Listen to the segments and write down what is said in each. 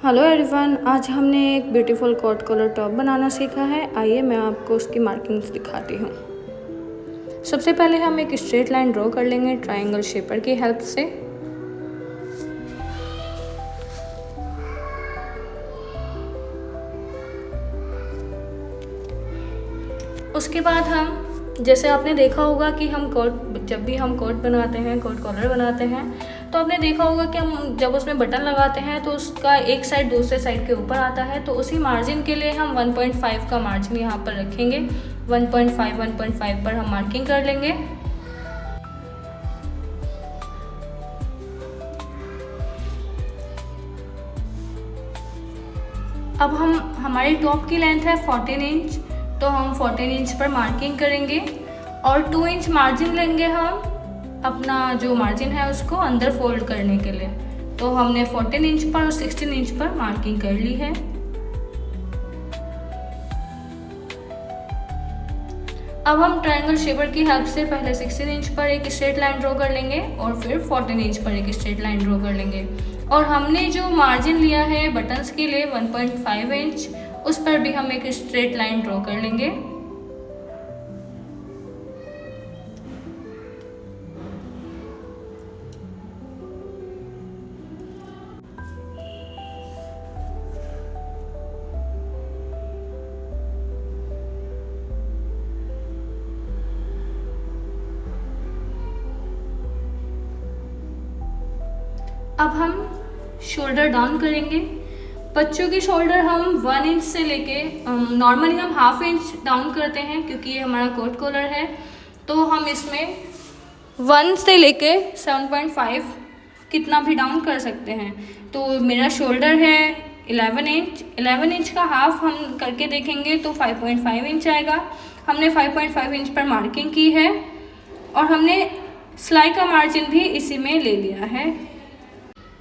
Hello everyone, आज हमने एक ब्यूटीफुल कॉट कॉलर टॉप बनाना सीखा है। आइए मैं आपको उसकी मार्किंग्स दिखाती हूँ। सबसे पहले हम एक स्ट्रेट लाइन ड्रॉ कर लेंगे ट्रायंगल शेपर की हेल्प से। उसके बाद हम जैसे आपने देखा होगा कि जब भी हम कोट बनाते हैं, कोट कॉलर बनाते हैं, तो आपने देखा होगा कि हम जब उसमें बटन लगाते हैं तो उसका एक साइड दूसरे साइड के ऊपर आता है। तो उसी मार्जिन के लिए हम 1.5 का मार्जिन यहाँ पर रखेंगे। 1.5 पर हम मार्किंग कर लेंगे। अब हमारी टॉप की लेंथ है 14 इंच, तो हम 14 इंच पर मार्किंग करेंगे और 2 इंच मार्जिन लेंगे हम अपना जो मार्जिन है उसको अंदर फोल्ड करने के लिए। तो हमने 14 इंच पर और 16 इंच पर मार्किंग कर ली है। अब हम ट्रायंगल शेपर की हेल्प से पहले 16 इंच पर एक स्ट्रेट लाइन ड्रॉ कर लेंगे और फिर 14 इंच पर एक स्ट्रेट लाइन ड्रॉ कर लेंगे। और हमने जो मार्जिन लिया है बटन्स के लिए 1.5 इंच, उस पर भी हम एक स्ट्रेट लाइन ड्रॉ कर लेंगे। अब हम शोल्डर डाउन करेंगे। बच्चों की शोल्डर हम 1 इंच से लेके नॉर्मली हम हाफ इंच डाउन करते हैं क्योंकि ये हमारा कोट कॉलर है। तो हम इसमें 1 से लेके 7.5 कितना भी डाउन कर सकते हैं। तो मेरा शोल्डर है 11 इंच। 11 इंच का हाफ हम करके देखेंगे तो 5.5 इंच आएगा। हमने 5.5 इंच पर मार्किंग की है और हमने सिलाई का मार्जिन भी इसी में ले लिया है।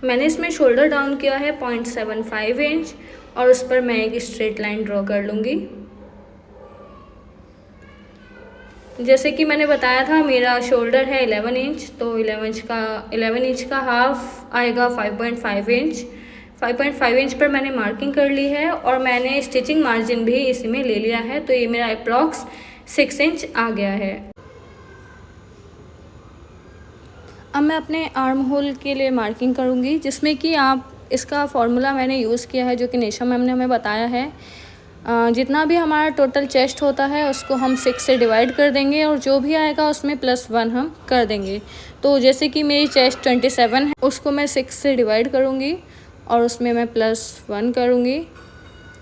मैंने इसमें शोल्डर डाउन किया है 0.75 इंच और उस पर मैं एक स्ट्रेट लाइन ड्रॉ कर लूँगी। जैसे कि मैंने बताया था मेरा शोल्डर है 11 इंच, तो 11 इंच का हाफ आएगा 5.5 इंच। 5.5 इंच पर मैंने मार्किंग कर ली है और मैंने स्टिचिंग मार्जिन भी इसी में ले लिया है। तो ये मेरा अप्रॉक्स 6 इंच आ गया है। अब मैं अपने आर्म होल के लिए मार्किंग करूँगी, जिसमें कि आप इसका फॉर्मूला मैंने यूज़ किया है जो कि निशा मैम ने हमें बताया है। जितना भी हमारा टोटल चेस्ट होता है उसको हम 6 से डिवाइड कर देंगे और जो भी आएगा उसमें +1 हम कर देंगे। तो जैसे कि मेरी चेस्ट 27 है, उसको मैं 6 से डिवाइड करूँगी और उसमें मैं +1 करूँगी।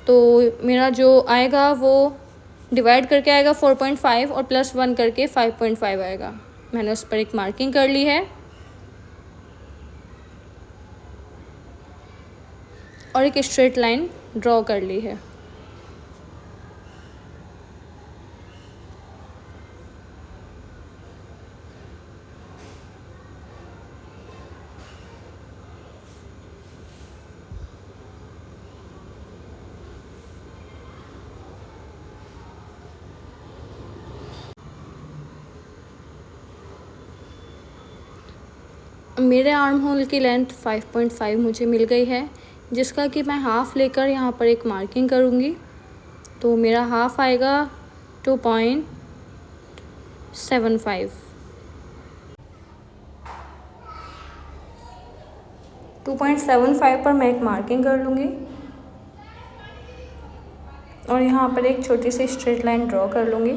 तो मेरा जो आएगा वो डिवाइड करके आएगा 4.5 और +1 करके 5.5 आएगा। मैंने उस पर एक मार्किंग कर ली है और एक स्ट्रेट लाइन ड्रॉ कर ली है। मेरे आर्म होल की लेंथ 5.5 मुझे मिल गई है, जिसका कि मैं हाफ़ लेकर यहाँ पर एक मार्किंग करूँगी। तो मेरा हाफ़ आएगा 2.75। 2.75 पर मैं एक मार्किंग कर लूँगी और यहाँ पर एक छोटी सी स्ट्रेट लाइन ड्रॉ कर लूँगी।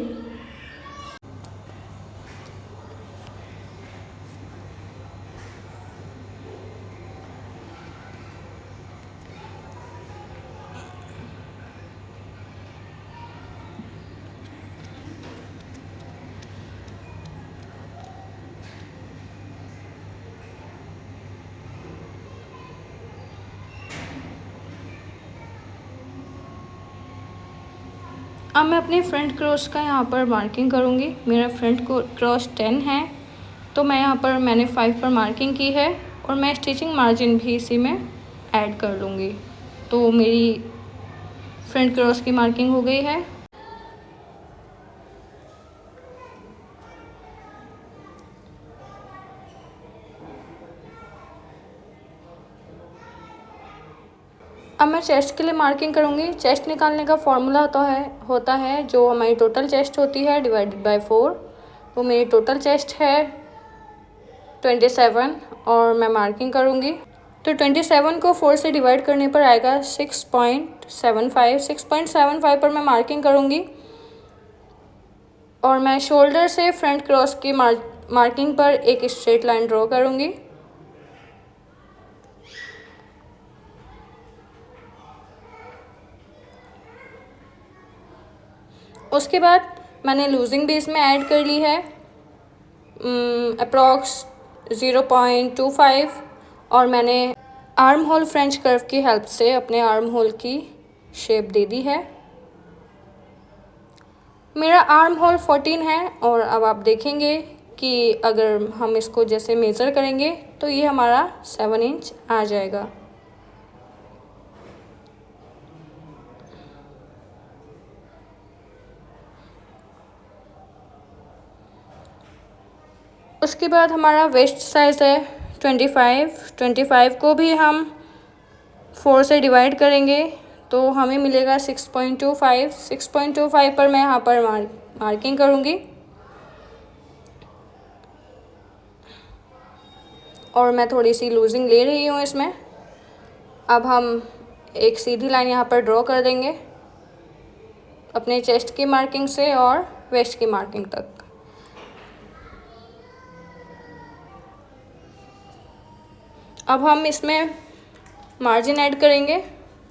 अब मैं अपने फ्रंट क्रॉस का यहाँ पर मार्किंग करूँगी। मेरा फ्रंट क्रॉस 10 है, तो मैंने 5 पर मार्किंग की है और मैं स्टिचिंग मार्जिन भी इसी में ऐड कर लूँगी। तो मेरी फ्रंट क्रॉस की मार्किंग हो गई है। अब मैं चेस्ट के लिए मार्किंग करूँगी। चेस्ट निकालने का फॉर्मूला होता है जो हमारी टोटल चेस्ट होती है डिवाइडेड बाय 4। तो मेरी टोटल चेस्ट है 27 और मैं मार्किंग करूँगी। तो 27 को 4 से डिवाइड करने पर आएगा 6.75। 6.75 पर मैं मार्किंग करूँगी और मैं शोल्डर से फ्रंट क्रॉस की मार्किंग पर एक स्ट्रेट लाइन ड्रॉ करूँगी। उसके बाद मैंने लूजिंग भी इसमें ऐड कर ली है अप्रॉक्स 0.25 और मैंने आर्म होल फ्रेंच कर्व की हेल्प से अपने आर्म होल की शेप दे दी है। मेरा आर्म होल 14 है और अब आप देखेंगे कि अगर हम इसको जैसे मेज़र करेंगे तो ये हमारा 7 इंच आ जाएगा। उसके बाद हमारा वेस्ट साइज़ है 25 को भी हम 4 से डिवाइड करेंगे तो हमें मिलेगा 6.25। 6.25 पर मैं यहाँ पर मार्किंग करूँगी और मैं थोड़ी सी लूजिंग ले रही हूँ इसमें। अब हम एक सीधी लाइन यहाँ पर ड्रॉ कर देंगे अपने चेस्ट की मार्किंग से और वेस्ट की मार्किंग तक। अब हम इसमें मार्जिन ऐड करेंगे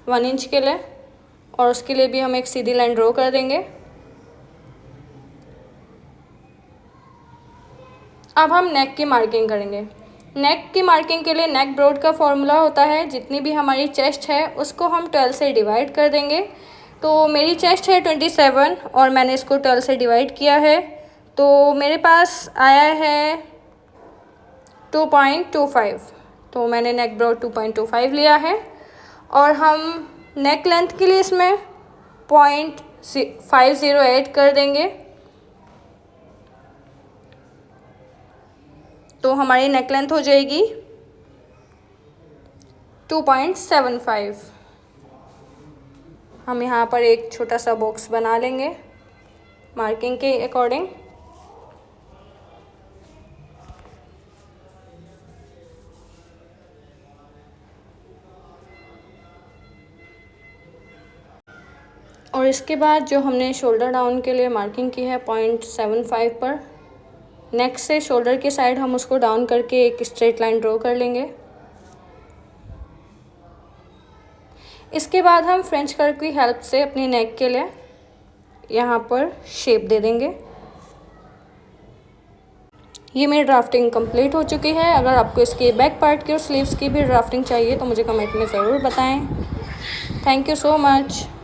1 इंच के लिए और उसके लिए भी हम एक सीधी लाइन ड्रॉ कर देंगे। अब हम नेक की मार्किंग करेंगे। नेक की मार्किंग के लिए नेक ब्रॉड का फॉर्मूला होता है जितनी भी हमारी चेस्ट है उसको हम 12 से डिवाइड कर देंगे। तो मेरी चेस्ट है 27 और मैंने इसको 12 से डिवाइड किया है तो मेरे पास आया है 2.25। तो मैंने नेक ब्रॉड 2.25 लिया है और हम नेक लेंथ के लिए इसमें 0.50 ऐड कर देंगे तो हमारी नेक लेंथ हो जाएगी 2.75। हम यहाँ पर एक छोटा सा बॉक्स बना लेंगे मार्किंग के अकॉर्डिंग। और इसके बाद जो हमने शोल्डर डाउन के लिए मार्किंग की है 0.75 पर, नेक से शोल्डर की साइड हम उसको डाउन करके एक स्ट्रेट लाइन ड्रॉ कर लेंगे। इसके बाद हम फ्रेंच कर्व की हेल्प से अपनी नेक के लिए यहाँ पर शेप दे देंगे। ये मेरी ड्राफ्टिंग कंप्लीट हो चुकी है। अगर आपको इसके बैक पार्ट की और स्लीव्स की भी ड्राफ्टिंग चाहिए तो मुझे कमेंट में ज़रूर बताएं। Thank you so much.